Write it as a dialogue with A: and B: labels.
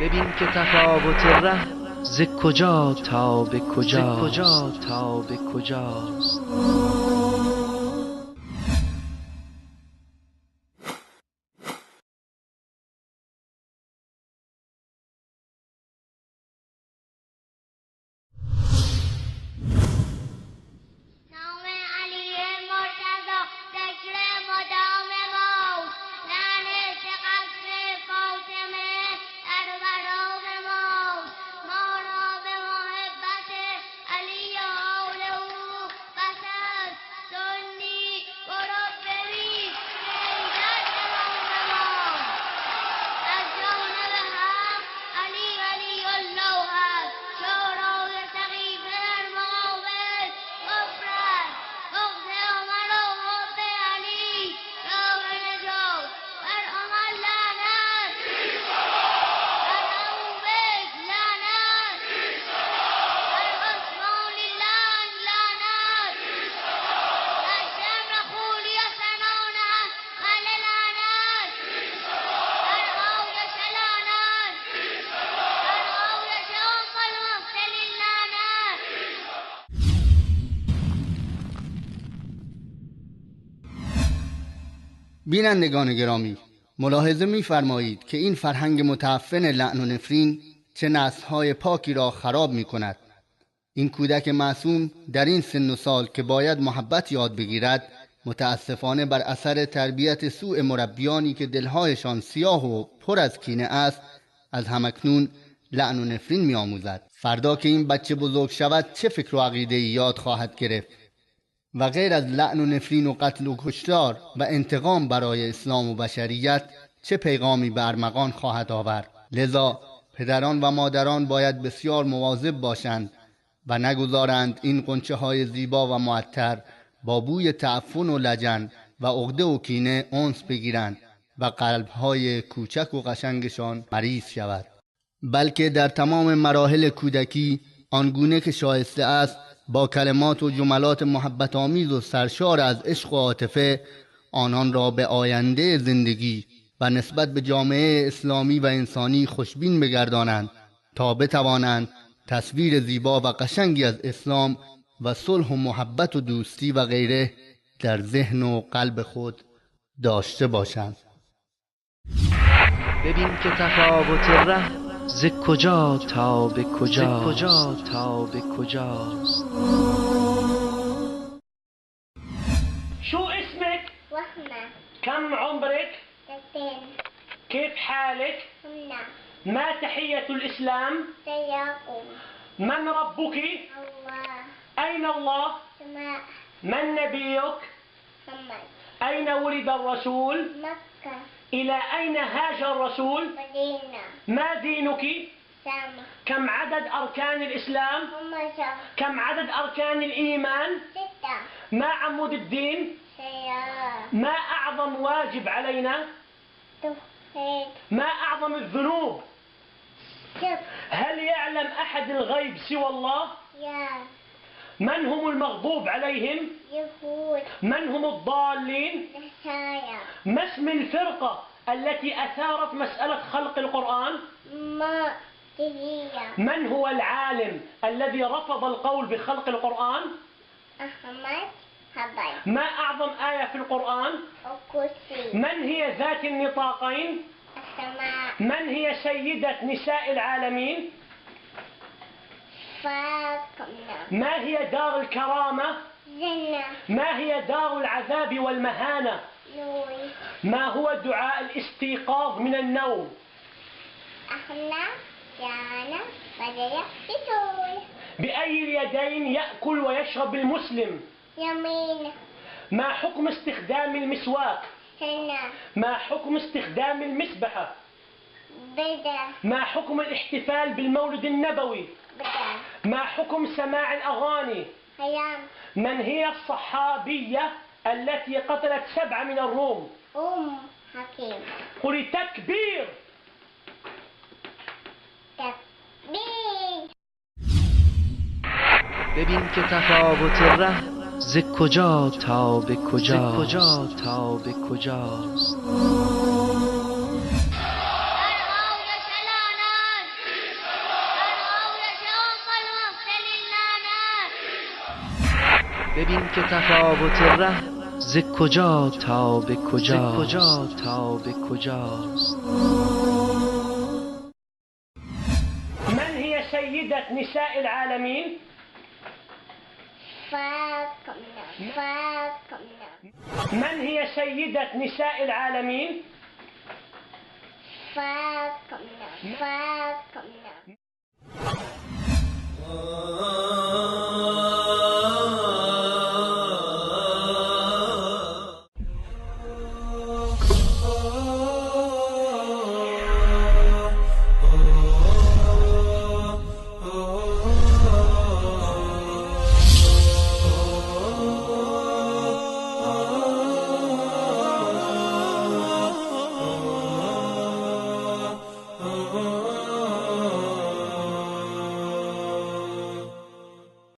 A: ببین که تفاوت ره ز کجا تا به کجاست.
B: بینندگان گرامی، ملاحظه می‌فرمایید که این فرهنگ متعفن لعن و نفرین چه نسل‌های پاکی را خراب می‌کند. این کودک معصوم در این سن و سال که باید محبت یاد بگیرد، متاسفانه بر اثر تربیت سوء مربیانی که دلهایشان سیاه و پر از کینه است، از همکنون لعن و نفرین می‌آموزد. فردا که این بچه بزرگ شود چه فکر و عقیده‌ای یاد خواهد گرفت؟ و غیر از لعن و نفرین و قتل و کشتار و انتقام برای اسلام و بشریت چه پیغامی به ارمغان خواهد آورد؟ لذا پدران و مادران باید بسیار مواظب باشند و نگذارند این غنچه های زیبا و معطر با بوی تعفن و لجن و عقده و کینه انس بگیرند و قلب‌های کوچک و قشنگشان مریض شود، بلکه در تمام مراحل کودکی آنگونه که شایسته است با کلمات و جملات محبت آمیز و سرشار از عشق و عاطفه آنان را به آینده زندگی و نسبت به جامعه اسلامی و انسانی خوشبین بگردانند تا بتوانند تصویر زیبا و قشنگی از اسلام و صلح و محبت و دوستی و غیره در ذهن و قلب خود داشته باشند.
A: ببین که تفاوت ره ز کجا تا به کجاست.
C: شو اسمك؟
D: وهمة.
C: كم عمرك؟
D: 2.
C: كيف حالك؟
D: هنا.
C: ما تحية الإسلام؟
D: سياقون.
C: من ربك؟
D: الله.
C: أين الله؟
D: سماء.
C: من نبيك؟
D: محمد.
C: أين ولد الرسول؟
D: مكة.
C: إلى أين هاجر الرسول؟
D: مدينة.
C: ما دينك؟
D: سامة.
C: كم عدد أركان الإسلام؟
D: 15.
C: كم عدد أركان الإيمان؟
D: 6.
C: ما عمود الدين؟
D: سيارة.
C: ما أعظم واجب علينا؟
D: توحيد.
C: ما أعظم الذنوب؟
D: شرك.
C: هل يعلم أحد الغيب سوى الله؟
D: يا
C: من هم المغضوب عليهم؟
D: يهود.
C: من هم الضالين؟
D: نصارى.
C: ما اسم الفرقة التي أثارت مسألة خلق القرآن؟
D: ما هي.
C: من هو العالم الذي رفض القول بخلق القرآن؟
D: أحمد حبل.
C: ما أعظم آية في القرآن؟
D: الكرسي.
C: من هي ذات النطاقين؟
D: السماء.
C: من هي سيدة نساء العالمين؟
D: فاطمة.
C: ما هي دار الكرامة؟
D: جنة.
C: ما هي دار العذاب والمهانة؟
D: نور.
C: ما هو دعاء الاستيقاظ من النوم؟
D: احنا جانا بدأ بطول.
C: بأي اليدين يأكل ويشرب المسلم؟
D: يمين.
C: ما حكم استخدام المسواك؟
D: سنة.
C: ما حكم استخدام المسبحة؟
D: بدأ.
C: ما حكم الاحتفال بالمولد النبوي؟
D: بدأ.
C: ما حكم سماع الأغاني؟
D: هيام.
C: من هي الصحابية التي قتلت 7 من الروم؟
D: حكيم.
C: قولي تكبير.
D: تكبير.
A: ببین که تفاوت ره ز کجا تا به کجاست.
D: الغوث سلانات.
A: ببین که تفاوت ره ز کجا تا به کجاست.
C: من هي سيدة نساء العالمين؟ من هي سيدة نساء العالمين؟
D: فاطمة